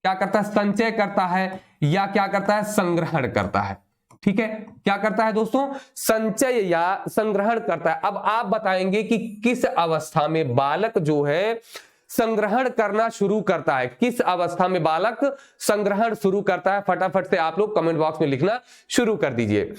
क्या करता है, संचय करता है, या क्या करता है, संग्रहण करता है। ठीक है, क्या करता है दोस्तों, संचय या संग्रहण करता है। अब आप बताएंगे कि किस अवस्था में बालक जो है संग्रहण करना शुरू करता है, किस अवस्था में बालक संग्रहण शुरू करता है, फटाफट से आप लोग कमेंट बॉक्स में लिखना शुरू कर दीजिए।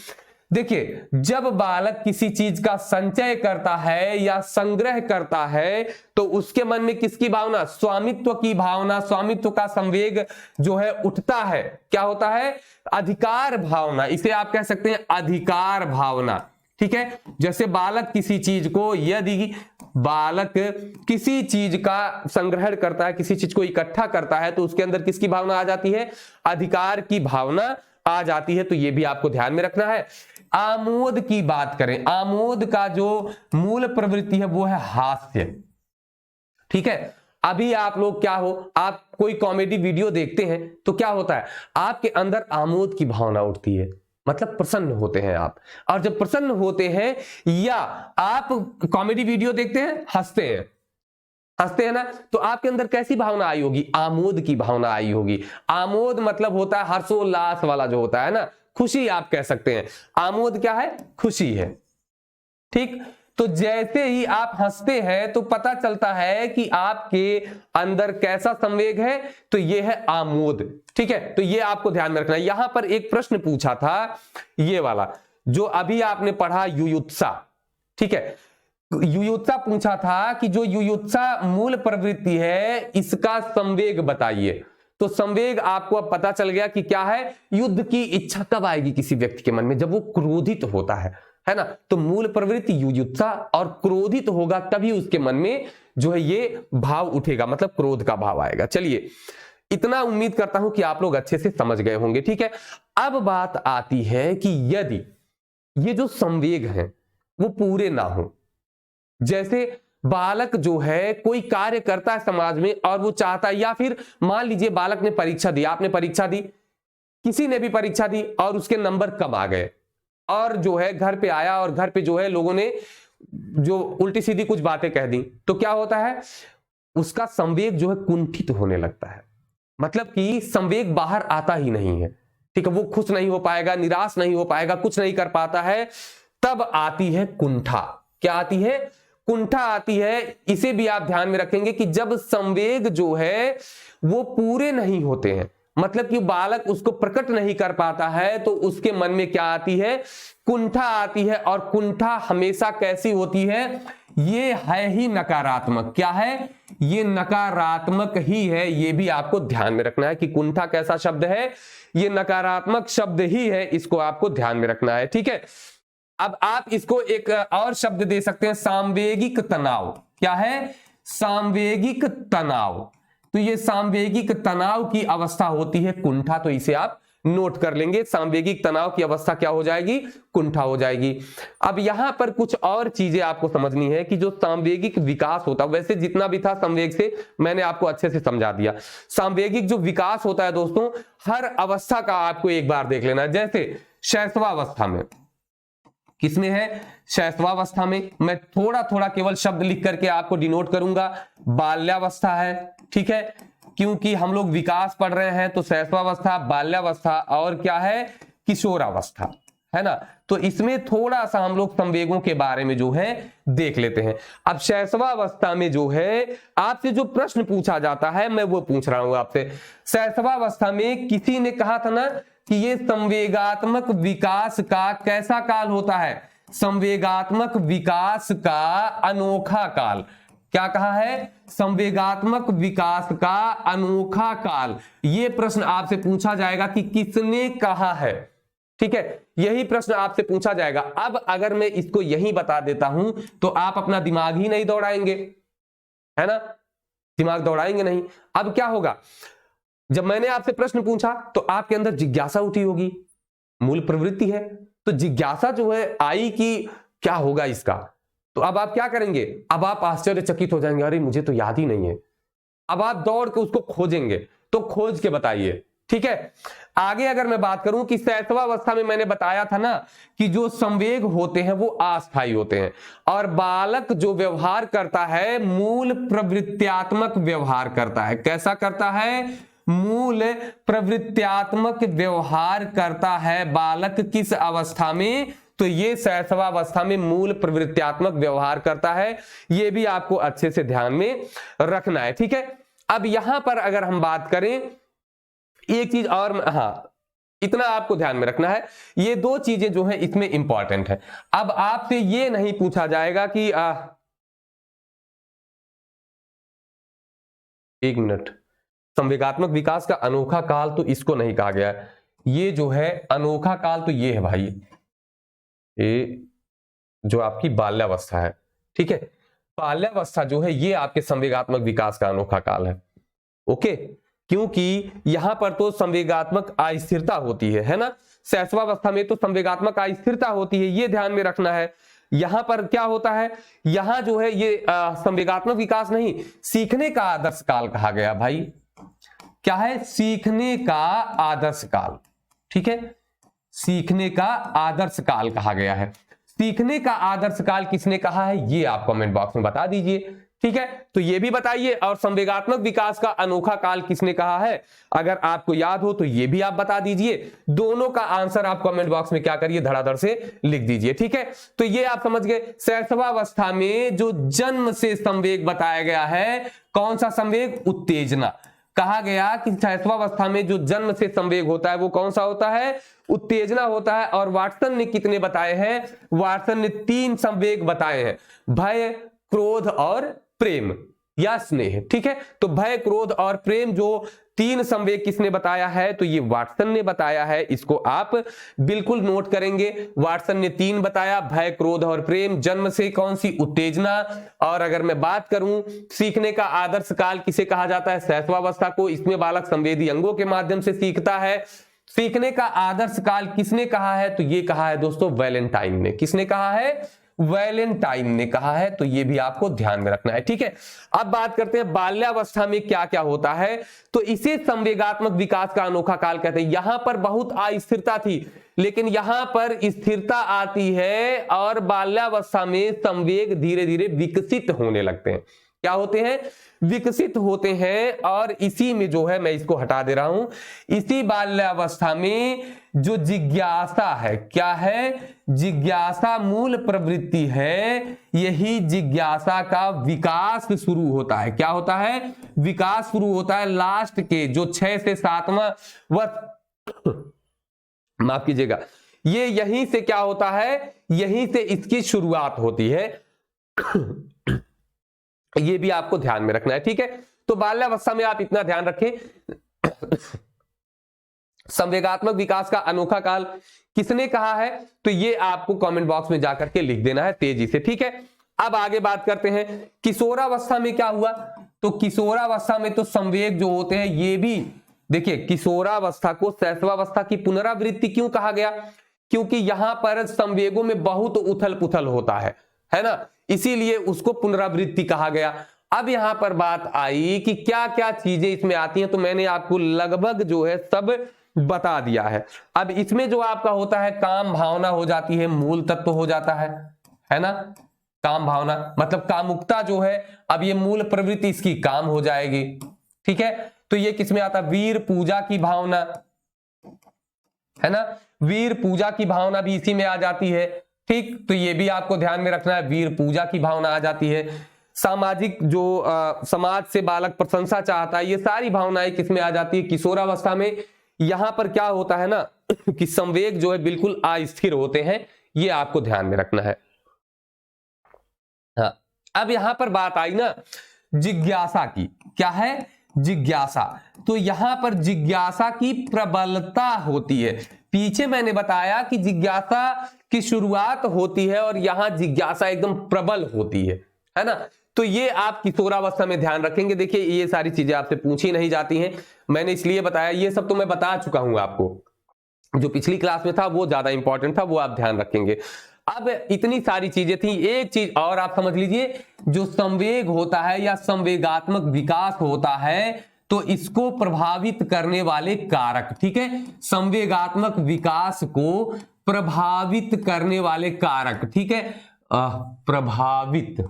देखिए, जब बालक किसी चीज का संचय करता है या संग्रह करता है तो उसके मन में किसकी भावना, स्वामित्व की भावना, स्वामित्व का संवेग जो है उठता है। क्या होता है, अधिकार भावना, इसे आप कह सकते हैं अधिकार भावना। ठीक है, जैसे बालक किसी चीज को, यदि बालक किसी चीज का संग्रहण करता है, किसी चीज को इकट्ठा करता है, तो उसके अंदर किसकी भावना आ जाती है, अधिकार की भावना आ जाती है। तो ये भी आपको ध्यान में रखना है। आमोद की बात करें, आमोद का जो मूल प्रवृत्ति है वो है हास्य। ठीक है, अभी आप लोग क्या हो, आप कोई कॉमेडी वीडियो देखते हैं तो क्या होता है, आपके अंदर आमोद की भावना उठती है, मतलब प्रसन्न होते हैं आप। और जब प्रसन्न होते हैं, या आप कॉमेडी वीडियो देखते हैं, हंसते हैं, हंसते हैं ना, तो आपके अंदर कैसी भावना आई होगी, आमोद की भावना आई होगी। आमोद मतलब होता है हर्षोल्लास वाला जो होता है ना, खुशी आप कह सकते हैं। आमोद क्या है, खुशी है। ठीक, तो जैसे ही आप हंसते हैं तो पता चलता है कि आपके अंदर कैसा संवेग है, तो ये है आमोद। ठीक है, तो ये आपको ध्यान में रखना है। यहां पर एक प्रश्न पूछा था, ये वाला जो अभी आपने पढ़ा, युयुत्सा। ठीक है। युयुत्सा पूछा था कि जो युयुत्सा मूल प्रवृत्ति है इसका संवेग बताइए। तो संवेग आपको अब पता चल गया कि क्या है, युद्ध की इच्छा कब आएगी किसी व्यक्ति के मन में, जब वो क्रोधित होता है ना। तो मूल प्रवृत्ति युयुत्सा, और क्रोधित होगा तभी उसके मन में जो है ये भाव उठेगा, मतलब क्रोध का भाव आएगा। चलिए, इतना उम्मीद करता हूं कि आप लोग अच्छे से समझ गए होंगे। ठीक है, अब बात आती है कि यदि ये जो संवेग हैं वो पूरे ना हो, जैसे बालक जो है कोई कार्य करता है समाज में और वो चाहता है, या फिर मान लीजिए बालक ने परीक्षा दी, आपने परीक्षा दी, किसी ने भी परीक्षा दी और उसके नंबर कम आ गए, और जो है घर पे आया और घर पे जो है लोगों ने जो उल्टी सीधी कुछ बातें कह दी, तो क्या होता है, उसका संवेग जो है कुंठित होने लगता है। मतलब कि संवेग बाहर आता ही नहीं है। ठीक है, वो खुश नहीं हो पाएगा, निराश नहीं हो पाएगा, कुछ नहीं कर पाता है। तब आती है कुंठा। क्या आती है? कुंठा आती है। इसे भी आप ध्यान में रखेंगे कि जब संवेग जो है वो पूरे नहीं होते हैं, मतलब कि बालक उसको प्रकट नहीं कर पाता है, तो उसके मन में क्या आती है? कुंठा आती है। और कुंठा हमेशा कैसी होती है? ये है ही नकारात्मक। क्या है? ये नकारात्मक ही है। ये भी आपको ध्यान में रखना है कि कुंठा कैसा शब्द है, ये नकारात्मक शब्द ही है, इसको आपको ध्यान में रखना है। ठीक है, अब आप इसको एक और शब्द दे सकते हैं, सामवेगिक तनाव। क्या है? सामवेगिक तनाव। तो ये सामवेगिक तनाव की अवस्था होती है कुंठा, तो इसे आप नोट कर लेंगे। सामवेगिक तनाव की अवस्था क्या हो जाएगी? कुंठा हो जाएगी। अब यहां पर कुछ और चीजें आपको समझनी है कि जो सामवेगिक विकास होता है, वैसे जितना भी था संवेग से मैंने आपको अच्छे से समझा दिया। सामवेगिक जो विकास होता है दोस्तों, हर अवस्था का आपको एक बार देख लेना। जैसे शैशवावस्था में, किसमें है? शैशवावस्था में। मैं थोड़ा थोड़ा केवल शब्द लिख करके आपको डिनोट करूंगा। बाल्यावस्था है, ठीक है, क्योंकि हम लोग विकास पढ़ रहे हैं, तो शैशवावस्था, बाल्यावस्था और क्या है? किशोरावस्था, है ना। तो इसमें थोड़ा सा हम लोग संवेगों के बारे में जो है देख लेते हैं। अब शैशवावस्था में जो है आपसे जो प्रश्न पूछा जाता है, मैं वो पूछ रहा हूं आपसे। शैशवावस्था में किसी ने कहा था ना कि ये संवेगात्मक विकास का कैसा काल होता है? संवेगात्मक विकास का अनोखा काल। क्या कहा है? संवेगात्मक विकास का अनोखा काल। ये प्रश्न आपसे पूछा जाएगा कि किसने कहा है। ठीक है, यही प्रश्न आपसे पूछा जाएगा। अब अगर मैं इसको यही बता देता हूं तो आप अपना दिमाग ही नहीं दौड़ाएंगे, है ना, दिमाग दौड़ाएंगे नहीं। अब क्या होगा? जब मैंने आपसे प्रश्न पूछा तो आपके अंदर जिज्ञासा उठी होगी, मूल प्रवृत्ति है, तो जिज्ञासा जो है आई कि क्या होगा इसका। तो अब आप क्या करेंगे? अब आप आश्चर्यचकित हो जाएंगे, अरे मुझे तो याद ही नहीं है। अब आप दौड़ के उसको खोजेंगे, तो खोज के बताइए। ठीक है, आगे अगर मैं बात करूं कि शैशवावस्था में मैंने बताया था ना कि जो संवेग होते हैं वो अस्थायी होते हैं, और बालक जो व्यवहार करता है मूल प्रवृत्त्यात्मक व्यवहार करता है। कैसा करता है? मूल प्रवृत्त्यात्मक व्यवहार करता है बालक। किस अवस्था में? तो ये शैशवावस्था में मूल प्रवृत्त्यात्मक व्यवहार करता है। ये भी आपको अच्छे से ध्यान में रखना है। ठीक है, अब यहां पर अगर हम बात करें एक चीज और, हाँ, इतना आपको ध्यान में रखना है, ये दो चीजें जो है इसमें इंपॉर्टेंट है। अब आपसे ये नहीं पूछा जाएगा कि एक मिनट, संवेगात्मक विकास का अनोखा काल, तो इसको नहीं कहा गया है। ये जो है अनोखा काल तो ये है भाई, ये जो आपकी बाल्यावस्था है। ठीक है, बाल्यावस्था जो है ये आपके संवेगात्मक विकास का अनोखा काल है। ओके, क्योंकि यहां पर तो संवेगात्मक अस्थिरता होती है ना। शैशवावस्था में तो संवेगात्मक अस्थिरता होती है, ये ध्यान में रखना है। यहां पर क्या होता है? यहां जो है ये संवेगात्मक विकास नहीं, सीखने का आदर्श काल कहा गया भाई। क्या है? सीखने का आदर्श काल। ठीक है, सीखने का आदर्श काल कहा गया है। सीखने का आदर्श काल किसने कहा है? ये आप कमेंट बॉक्स में बता दीजिए। ठीक है, तो ये भी बताइए। और संवेगात्मक विकास का अनोखा काल किसने कहा है? अगर आपको याद हो तो ये भी आप बता दीजिए। दोनों का आंसर आप कमेंट बॉक्स में क्या करिए, धड़ाधड़ से लिख दीजिए। ठीक है, तो ये आप समझ गए। शैशवावस्था में जो जन्म से संवेग बताया गया है, कौन सा संवेग? उत्तेजना। कहा गया कि शैशवावस्था में जो जन्म से संवेग होता है वो कौन सा होता है, उत्तेजना होता है। और वाटसन ने कितने बताए हैं, वाटसन ने 3 संवेग बताए हैं, भय, क्रोध और प्रेम या स्नेह। ठीक है, तो भय, क्रोध और प्रेम जो 3 संवेग किसने बताया है, तो ये वाटसन ने बताया है। इसको आप बिल्कुल नोट करेंगे। वाटसन ने 3 बताया, भय, क्रोध और प्रेम। जन्म से कौन सी, उत्तेजना। और अगर मैं बात करूं सीखने का आदर्श काल किसे कहा जाता है, शैशवावस्था को। इसमें बालक संवेदी अंगों के माध्यम से सीखता है। सीखने का आदर्श काल किसने कहा है, तो ये कहा है दोस्तों वैलेंटाइन ने। किसने कहा है, वैलेंटाइन ने कहा है। तो ये भी आपको ध्यान में रखना है। ठीक है, अब बात करते हैं बाल्यावस्था में क्या क्या होता है। तो इसे संवेगात्मक विकास का अनोखा काल कहते हैं। यहां पर बहुत अस्थिरता थी, लेकिन यहां पर स्थिरता आती है और बाल्यावस्था में संवेग धीरे धीरे विकसित होने लगते हैं। क्या होते हैं, विकसित होते हैं। और इसी में जो है, मैं इसको हटा दे रहा हूं, इसी बाल्यावस्था में जो जिज्ञासा है, क्या है, जिज्ञासा मूल प्रवृत्ति है। यही जिज्ञासा का विकास शुरू होता है। क्या होता है, विकास शुरू होता है लास्ट के जो 6 से 7वां वर्ष, माफ कीजिएगा, ये यहीं से क्या होता है, यहीं से इसकी शुरुआत होती है। ये भी आपको ध्यान में रखना है। ठीक है, तो बाल्यावस्था में आप इतना ध्यान रखें, संवेगात्मक विकास का अनोखा काल किसने कहा है, तो ये आपको कमेंट बॉक्स में जाकर के लिख देना है तेजी से। ठीक है, अब आगे बात करते हैं किशोरावस्था में क्या हुआ। तो किशोरावस्था में तो संवेग जो होते हैं ये भी देखिए, किशोरावस्था को शैशवावस्था की पुनरावृत्ति क्यों कहा गया, क्योंकि यहां पर संवेगों में बहुत उथल पुथल होता है ना, इसीलिए उसको पुनरावृत्ति कहा गया। अब यहां पर बात आई कि क्या क्या चीजें इसमें आती हैं, तो मैंने आपको लगभग जो है सब बता दिया है। अब इसमें जो आपका होता है, काम भावना हो जाती है, मूल तत्व हो जाता है ना। काम भावना मतलब कामुकता जो है, अब ये मूल प्रवृत्ति इसकी काम हो जाएगी। ठीक है, तो ये किसमें आता है, वीर पूजा की भावना, है ना, वीर पूजा की भावना भी इसी में आ जाती है। ठीक, तो ये भी आपको ध्यान में रखना है, वीर पूजा की भावना आ जाती है। सामाजिक जो समाज से बालक प्रशंसा चाहता है, ये सारी भावनाएं किसमें आ जाती है, किशोरावस्था में। यहां पर क्या होता है ना कि संवेग जो है बिल्कुल अस्थिर होते हैं, ये आपको ध्यान में रखना है। हाँ, अब यहां पर बात आई ना जिज्ञासा की, क्या है, जिज्ञासा। तो यहां पर जिज्ञासा की प्रबलता होती है। पीछे मैंने बताया कि जिज्ञासा की शुरुआत होती है और यहां जिज्ञासा एकदम प्रबल होती है ना। तो ये आप किशोरावस्था में ध्यान रखेंगे। देखिए, ये सारी चीजें आपसे पूछी नहीं जाती हैं, मैंने इसलिए बताया। ये सब तो मैं बता चुका हूं आपको, जो पिछली क्लास में था वो ज्यादा इंपॉर्टेंट था, वो आप ध्यान रखेंगे। अब इतनी सारी चीजें थी, एक चीज और आप समझ लीजिए, जो संवेग होता है या संवेगात्मक विकास होता है, तो इसको प्रभावित करने वाले कारक। ठीक है, संवेगात्मक विकास को प्रभावित करने वाले कारक। ठीक है, प्रभावित,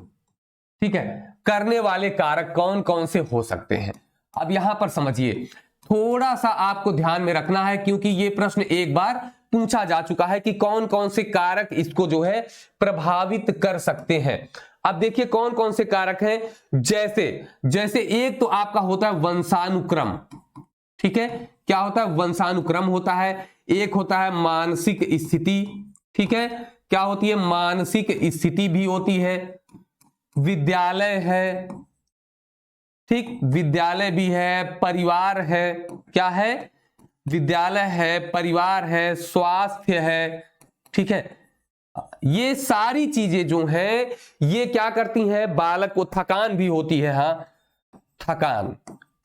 ठीक है, करने वाले कारक कौन कौन से हो सकते हैं। अब यहां पर समझिए, थोड़ा सा आपको ध्यान में रखना है, क्योंकि ये प्रश्न एक बार पूछा जा चुका है कि कौन कौन से कारक इसको जो है प्रभावित कर सकते हैं। अब देखिए कौन कौन से कारक हैं, जैसे एक तो आपका होता है वंशानुक्रम। ठीक है, क्या होता है, वंशानुक्रम होता है। एक होता है मानसिक स्थिति। ठीक है, क्या होती है, मानसिक स्थिति भी होती है। विद्यालय है, ठीक, विद्यालय भी है, परिवार है, क्या है, विद्यालय है, परिवार है, स्वास्थ्य है। ठीक है, ये सारी चीजें जो हैं ये क्या करती हैं, बालक को थकान भी होती है। हाँ, थकान।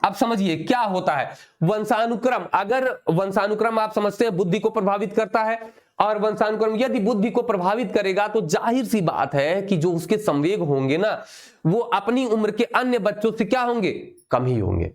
अब समझिए क्या होता है, वंशानुक्रम, अगर वंशानुक्रम आप समझते हैं बुद्धि को प्रभावित करता है, और वंशानुक्रम यदि बुद्धि को प्रभावित करेगा तो जाहिर सी बात है कि जो उसके संवेग होंगे ना, वो अपनी उम्र के अन्य बच्चों से क्या होंगे, कम ही होंगे।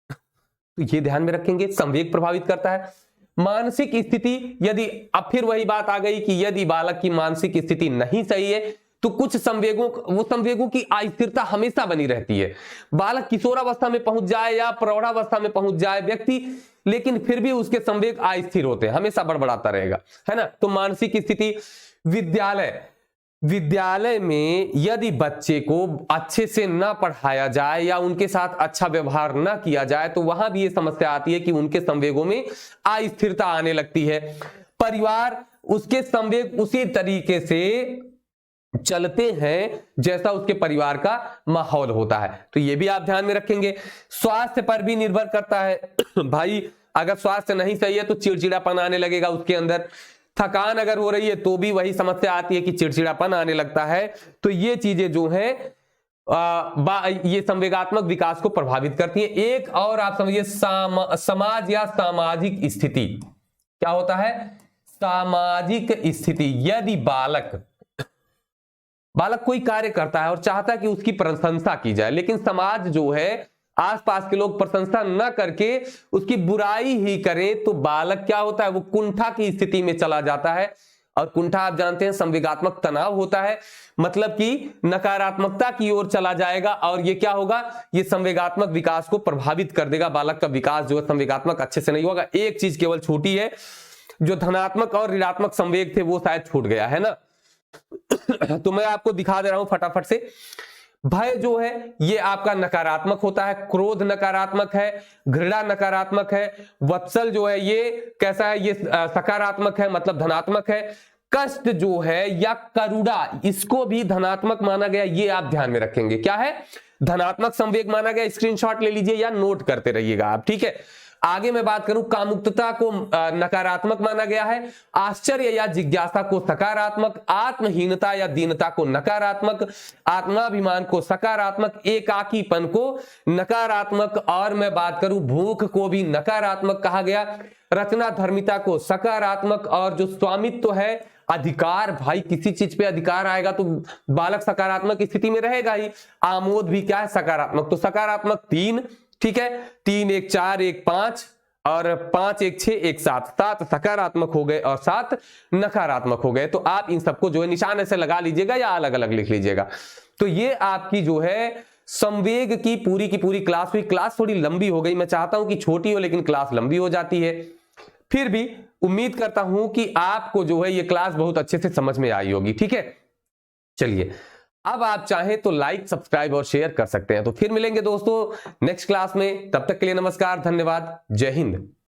तो ये ध्यान में रखेंगे, संवेग प्रभावित करता है। मानसिक स्थिति, यदि अब फिर वही बात आ गई कि यदि बालक की मानसिक स्थिति नहीं सही है तो कुछ संवेगों की अस्थिरता हमेशा बनी रहती है। बालक किशोरावस्था में पहुंच जाए या प्रौढ़ावस्था में पहुंच जाए व्यक्ति, लेकिन फिर भी उसके संवेग अस्थिर होते हैं, हमेशा बड़बड़ाता रहेगा, है ना। तो मानसिक स्थिति, विद्यालय, विद्यालय में यदि बच्चे को अच्छे से ना पढ़ाया जाए या उनके साथ अच्छा व्यवहार ना किया जाए तो वहां भी ये समस्या आती है कि उनके संवेगों में अस्थिरता आने लगती है। परिवार उसके संवेग उसी तरीके से चलते हैं जैसा उसके परिवार का माहौल होता है, तो ये भी आप ध्यान में रखेंगे। स्वास्थ्य पर भी निर्भर करता है भाई, अगर स्वास्थ्य नहीं सही है तो चिड़चिड़ापन आने लगेगा उसके अंदर, थकान अगर हो रही है तो भी वही समस्या आती है कि चिड़चिड़ापन आने लगता है। तो ये चीजें जो हैं ये संवेगात्मक विकास को प्रभावित करती हैं। एक और आप समझिए समाज या सामाजिक स्थिति, क्या होता है? सामाजिक स्थिति। यदि बालक कोई कार्य करता है और चाहता है कि उसकी प्रशंसा की जाए, लेकिन समाज जो है, आसपास के लोग प्रशंसा न करके उसकी बुराई ही करें, तो बालक क्या होता है? वो कुंठा की स्थिति में चला जाता है। और कुंठा आप जानते हैं संवेगात्मक तनाव होता है, मतलब कि नकारात्मकता की ओर चला जाएगा। और ये क्या होगा? ये संवेगात्मक विकास को प्रभावित कर देगा। बालक का विकास जो है संवेगात्मक अच्छे से नहीं होगा। एक चीज केवल छूटी है, जो धनात्मक और ऋणात्मक संवेग थे वो शायद छूट गया है ना। तो मैं आपको दिखा दे रहा हूं फटाफट से। भय जो है ये आपका नकारात्मक होता है, क्रोध नकारात्मक है, घृणा नकारात्मक है, वत्सल जो है ये कैसा है? ये सकारात्मक है, मतलब धनात्मक है। कष्ट जो है या करुणा, इसको भी धनात्मक माना गया, ये आप ध्यान में रखेंगे। क्या है? धनात्मक संवेग माना गया। स्क्रीनशॉट ले लीजिए या नोट करते रहिएगा आप, ठीक है। आगे मैं बात करूं, कामुकता को नकारात्मक माना गया है, आश्चर्य या जिज्ञासा को सकारात्मक, आत्महीनता या दीनता को नकारात्मक, आत्माभिमान को सकारात्मक, एकाकीपन को नकारात्मक, और मैं बात करूं भूख को भी नकारात्मक कहा गया, रचना धर्मिता को सकारात्मक, और जो स्वामित्व है, अधिकार, भाई किसी चीज पे अधिकार आएगा तो बालक सकारात्मक स्थिति में रहेगा ही। आमोद भी क्या है? सकारात्मक। तो सकारात्मक 3, ठीक है, 3 1 4 1 5 और 5 1 6 1 7, 7 सकारात्मक हो गए और 7 नकारात्मक हो गए। तो आप इन सबको जो है निशान ऐसे लगा लीजिएगा या अलग अलग लिख लीजिएगा। तो ये आपकी जो है संवेग की पूरी क्लास हुई। क्लास थोड़ी लंबी हो गई, मैं चाहता हूं कि छोटी हो लेकिन क्लास लंबी हो जाती है। फिर भी उम्मीद करता हूं कि आपको जो है ये क्लास बहुत अच्छे से समझ में आई होगी, ठीक है। चलिए, अब आप चाहें तो लाइक, सब्सक्राइब और शेयर कर सकते हैं। तो फिर मिलेंगे दोस्तों नेक्स्ट क्लास में, तब तक के लिए नमस्कार, धन्यवाद, जय हिंद।